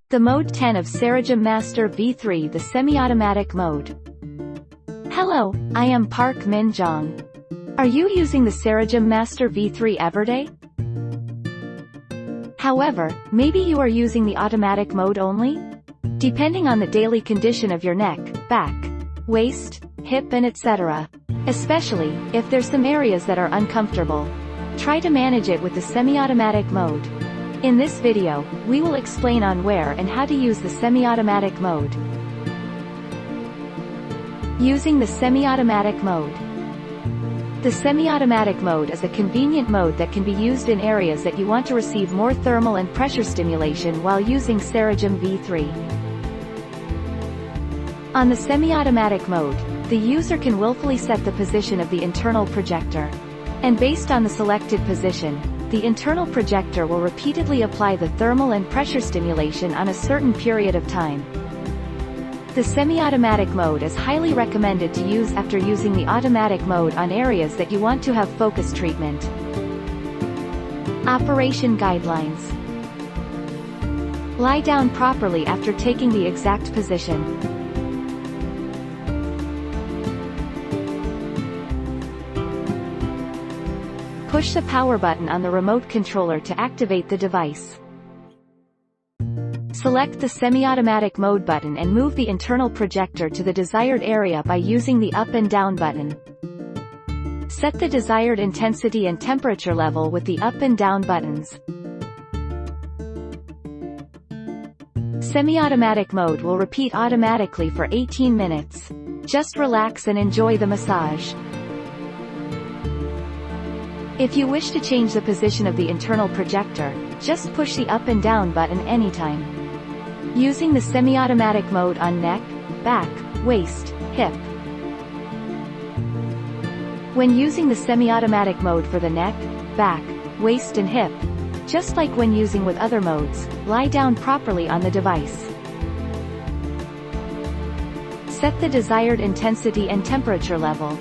The Mode 10 of CERAGEM V3, the semi-automatic mode. Hello, I am Park Min Jong. Are you using the CERAGEM V3 everyday? However, maybe you are using the automatic mode only? Depending on the daily condition of your neck, back, waist, hip and etc. Especially, if there's some areas that are uncomfortable. Try to manage it with the semi-automatic mode. In this video, we will explain on where and how to use the semi-automatic mode. Using the semi-automatic mode. The semi-automatic mode is a convenient mode that can be used in areas that you want to receive more thermal and pressure stimulation while using CERAGEM V3. On the semi-automatic mode, the user can willfully set the position of the internal projector. And based on the selected position, the internal projector will repeatedly apply the thermal and pressure stimulation on a certain period of time. The semi-automatic mode is highly recommended to use after using the automatic mode on areas that you want to have focus treatment. Operation guidelines. Lie down properly after taking the exact position. Push the power button on the remote controller to activate the device. Select the semi-automatic mode button and move the internal projector to the desired area by using the up and down button. Set the desired intensity and temperature level with the up and down buttons. Semi-automatic mode will repeat automatically for 18 minutes. Just relax and enjoy the massage. If you wish to change the position of the internal projector, just push the up and down button anytime. Using the semi-automatic mode on neck, back, waist, hip. When using the semi-automatic mode for the neck, back, waist and hip, just like when using with other modes, lie down properly on the device. Set the desired intensity and temperature level.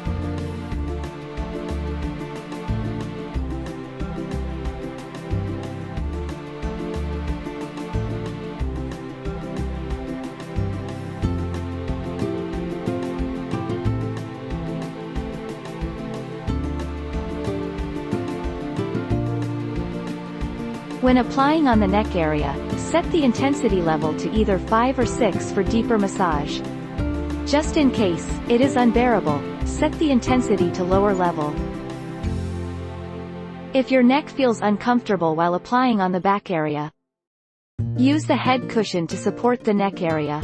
When applying on the neck area, set the intensity level to either 5 or 6 for deeper massage. Just in case it is unbearable, set the intensity to lower level. If your neck feels uncomfortable while applying on the back area, use the head cushion to support the neck area.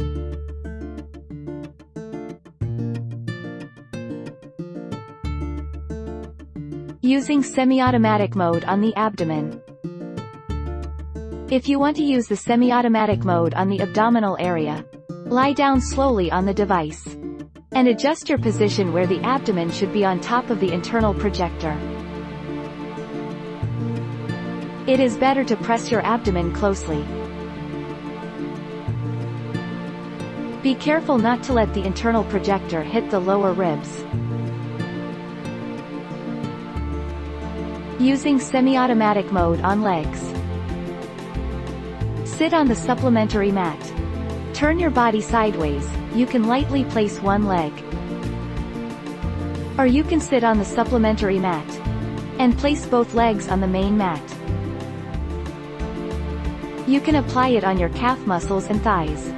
Using semi-automatic mode on the abdomen. If you want to use the semi-automatic mode on the abdominal area, lie down slowly on the device. And adjust your position where the abdomen should be on top of the internal projector. It is better to press your abdomen closely. Be careful not to let the internal projector hit the lower ribs. Using semi-automatic mode on legs. Sit on the supplementary mat. Turn your body sideways, you can lightly place one leg. Or you can sit on the supplementary mat and place both legs on the main mat. You can apply it on your calf muscles and thighs.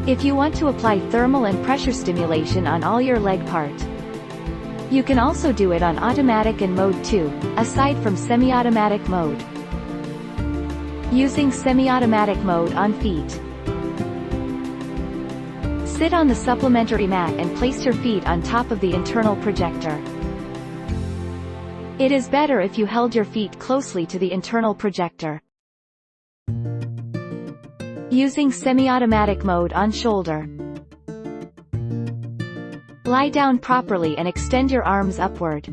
If you want to apply thermal and pressure stimulation on all your leg part, you can also do it on automatic and mode 2, aside from semi-automatic mode. Using semi-automatic mode on feet. Sit on the supplementary mat and place your feet on top of the internal projector. It is better if you held your feet closely to the internal projector. Using semi-automatic mode on shoulder. Lie down properly and extend your arms upward.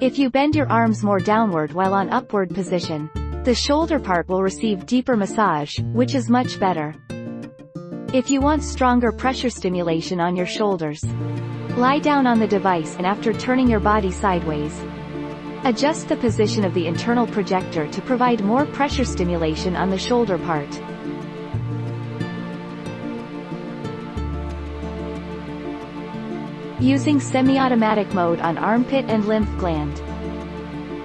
If you bend your arms more downward while on upward position, the shoulder part will receive deeper massage, which is much better. If you want stronger pressure stimulation on your shoulders, lie down on the device and after turning your body sideways, adjust the position of the internal projector to provide more pressure stimulation on the shoulder part. Using semi-automatic mode on armpit and lymph gland.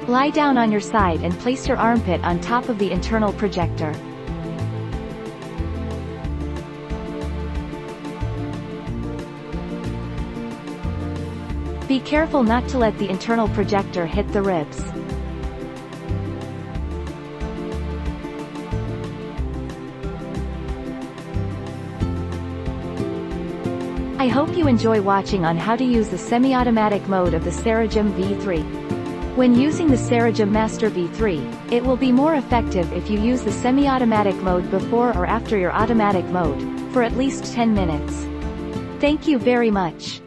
Lie down on your side and place your armpit on top of the internal projector. Be careful not to let the internal projector hit the ribs. I hope you enjoy watching on how to use the semi-automatic mode of the CERAGEM V3. When using the CERAGEM Master V3, it will be more effective if you use the semi-automatic mode before or after your automatic mode, for at least 10 minutes. Thank you very much.